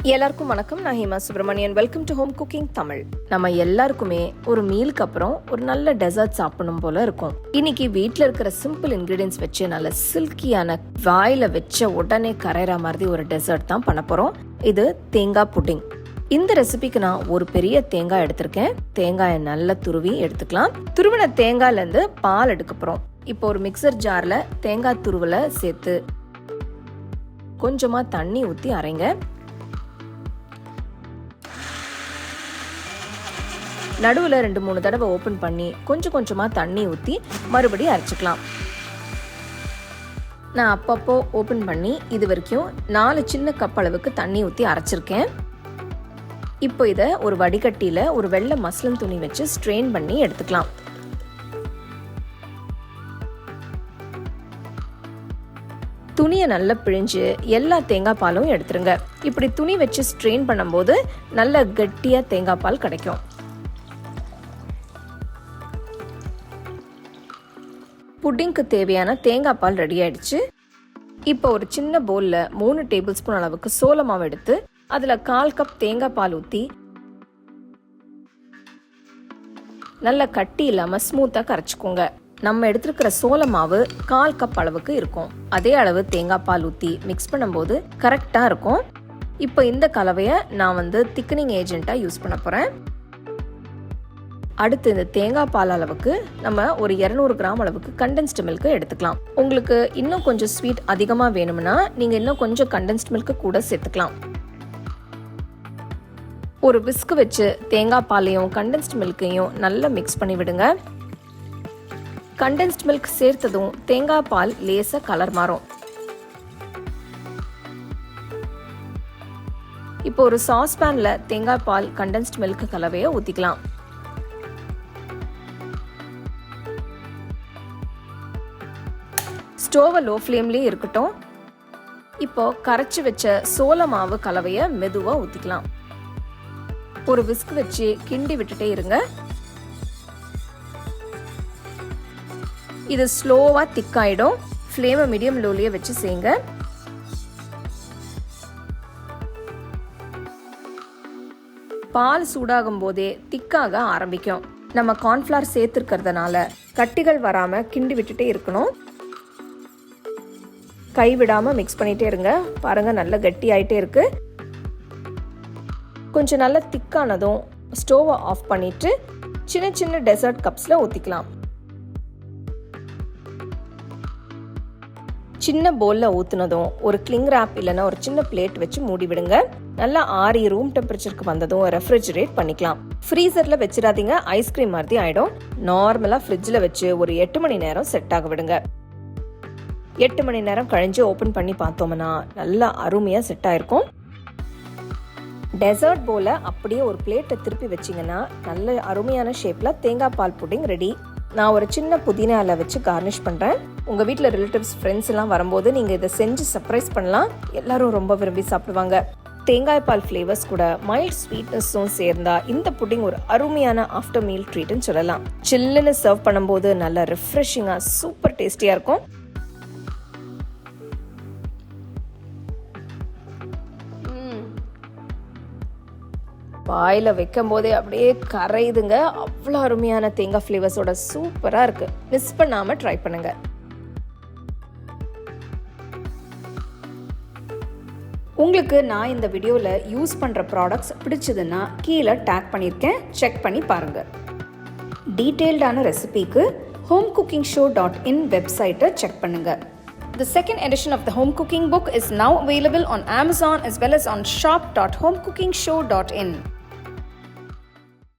எல்லாருக்கும் வணக்கம். நான் Hema Subramanian. Welcome to home cooking Tamil. நம்ம எல்லாருக்குமே ஒரு மீலுக்கு அப்புறம் ஒரு நல்ல டெசர்ட் சாப்பிடணும் போல இருக்கும். இன்னைக்கு வீட்டில் இருக்கிற சிம்பிள் இன்கிரீடியன்ஸ் வச்சு நல்ல சில்கியான வாயில வச்ச உடனே கரையிற மாதிரி ஒரு டெசர்ட் தான் பண்ண போறோம். இது தேங்காய் புட்டிங். இந்த ரெசிபிக்கு நான் ஒரு பெரிய தேங்காய் எடுத்திருக்கேன். தேங்காயை நல்லா துருவி எடுத்துக்கலாம். துருவின தேங்காயில இருந்து பால் எடுக்க போறோம். இப்போ ஒரு மிக்சர் ஜார்ல தேங்காய் துருவலை சேர்த்து கொஞ்சமா தண்ணி ஊற்றி அரைங்க. நடுவில் 2-3 தடவை ஓப்பன் பண்ணி கொஞ்சம் கொஞ்சமாக தண்ணி ஊற்றி மறுபடியும் அரைச்சிக்கலாம். நான் அப்பப்போ ஓப்பன் பண்ணி இது வரைக்கும் 4 சின்ன கப் அளவுக்கு தண்ணி ஊற்றி அரைச்சிருக்கேன். இப்போ இதை ஒரு வடிகட்டியில் ஒரு வெள்ளை மஸ்லின் துணி வச்சு ஸ்ட்ரெயின் பண்ணி எடுத்துக்கலாம். துணியை நல்லா பிழிஞ்சு எல்லா தேங்காய் பாலும் எடுத்துருங்க. இப்படி துணி வச்சு ஸ்ட்ரெயின் பண்ணும்போது நல்ல கட்டியாக தேங்காய் பால் கிடைக்கும். புட்டிங்க்கு தேவையான தேங்காய் பால் ரெடி ஆயிடுச்சு. இப்போ ஒரு சின்ன பவுல்ல 3 டேபிள் ஸ்பூன் அளவுக்கு சோள மாவு எடுத்து அதுல 1/4 கப் தேங்காய் பால் ஊற்றி நல்லா கட்டி இல்லாம ஸ்மூத்தா கரைச்சிக்கோங்க. நம்ம எடுத்துருக்கிற சோள மாவு 1/4 கப் அளவுக்கு இருக்கும். அதே அளவு தேங்காய் பால் ஊற்றி மிக்ஸ் பண்ணும்போது கரெக்டா இருக்கும். இப்போ இந்த கலவையை நான் திக்னிங் ஏஜென்ட்டா யூஸ் பண்ண போறேன். அடுத்து இந்த தேங்காய் பால் அளவுக்கு நம்ம ஒரு 200 கிராம் அளவுக்கு கண்டென்ஸ்டு மில்க் எடுத்துக்கலாம். உங்களுக்கு இன்னும் கொஞ்சம் ஸ்வீட் அதிகமாக வேணும்னா நீங்க இன்னும் கொஞ்சம் கண்டென்ஸ்டு மில்க் கூட சேர்த்துக்கலாம். ஒரு விஸ்க் வச்சு தேங்காய் பாலையும் கண்டென்ஸ்டு மில்கையும் நல்லா மிக்ஸ் பண்ணி விடுங்க. கண்டென்ஸ்டு மில்க் சேர்த்ததும் தேங்காய் பால் லேசா கலர் மாறும். இப்போ ஒரு சாஸ் பேன்ல தேங்காய் பால் கண்டென்ஸ்டு மில்க் கலவையை ஊற்றிக்கலாம். ஸ்டோவை லோ ஃப்ளேம்லேயே இருக்கட்டும். இப்போ கரைச்சி வச்ச சோள மாவு கலவையை மெதுவாக ஊற்றிக்கலாம். ஒரு விஸ்க் வச்சு கிண்டி விட்டுட்டே இருங்க. இது ஸ்லோவாக திக்காயிடும். ஃப்ளேமை மீடியம் லோலியே வச்சு செய்யுங்க. பால் சூடாகும் போதே திக்காக ஆரம்பிக்கும். நம்ம கார்ன்ஃப்ளவர் சேர்த்துருக்கிறதுனால கட்டிகள் வராமல் கிண்டி விட்டுட்டே இருக்கணும். கைவிடாம மிக்ஸ் பண்ணிட்டே இருங்க. பாருங்க நல்ல கட்டி ஆயிட்டே இருக்கு. கொஞ்சம் நல்லா திக்கானதும் ஸ்டோவை ஆஃப் பண்ணிட்டு சின்ன சின்ன டெசர்ட் கப்ஸ்ல ஊத்திக்கலாம். சின்ன பவுல்ல ஊத்துனதும் ஒரு கிளிங் ராப் இல்லைன்னா ஒரு சின்ன பிளேட் வச்சு மூடி விடுங்க. நல்லா ஆறி ரூம் டெம்பரேச்சருக்கு வந்ததும் ரெஃப்ரிஜரேட் பண்ணிக்கலாம். ஃப்ரீசர்ல வச்சிடாதீங்க, ஐஸ்கிரீம் மாதிரி ஆயிடும். நார்மலா ஃப்ரிட்ஜ்ல வச்சு ஒரு 8 மணி நேரம் செட் ஆக விடுங்க. 8 மணி நேரம் கழிஞ்சு ஓப்பன் பண்ணி பார்த்தோம்னா நல்லா அருமையாக செட் ஆயிருக்கும். டெசர்ட் போல அப்படியே ஒரு பிளேட்டை திருப்பி வச்சிங்கன்னா நல்ல அருமையான ஷேப்பில் தேங்காய் பால் புட்டிங் ரெடி. நான் ஒரு சின்ன புதினா இலை வச்சு கார்னிஷ் பண்ணுறேன். உங்கள் வீட்டில் ரிலேட்டிவ்ஸ் ஃப்ரெண்ட்ஸ் எல்லாம் வரும்போது நீங்கள் இதை செஞ்சு சர்ப்ரைஸ் பண்ணலாம். எல்லாரும் ரொம்ப விரும்பி சாப்பிடுவாங்க. தேங்காய் பால் ஃப்ளேவர்ஸ் கூட மைல்ட் ஸ்வீட்னஸும் சேர்ந்தா இந்த புட்டிங் ஒரு அருமையான ஆஃப்டர் மீல் ட்ரீட்னு சொல்லலாம். சில்லுன்னு சர்வ் பண்ணும்போது நல்லா ரிஃப்ரெஷிங்காக சூப்பர் டேஸ்டியாக இருக்கும். வாயில வைக்கும் போதே அப்படியே கரையுதுங்க. அவ்வளோ அருமையான தேங்காய் ஃப்ளேவர்ஸோட சூப்பராக இருக்கு. மிஸ் பண்ணாம ட்ரை பண்ணுங்க. உங்களுக்கு நான் இந்த வீடியோவில் யூஸ் பண்ணுற ப்ராடக்ட்ஸ் பிடிச்சதுன்னா கீழே டேக் பண்ணியிருக்கேன், செக் பண்ணி பாருங்க. டீட்டெயில்டான ரெசிபிக்கு homecookingshow.in வெப்சைட்டை செக் பண்ணுங்க. The second edition of the home cooking book is now available on Amazon as well as on shop.homecookingshow.in.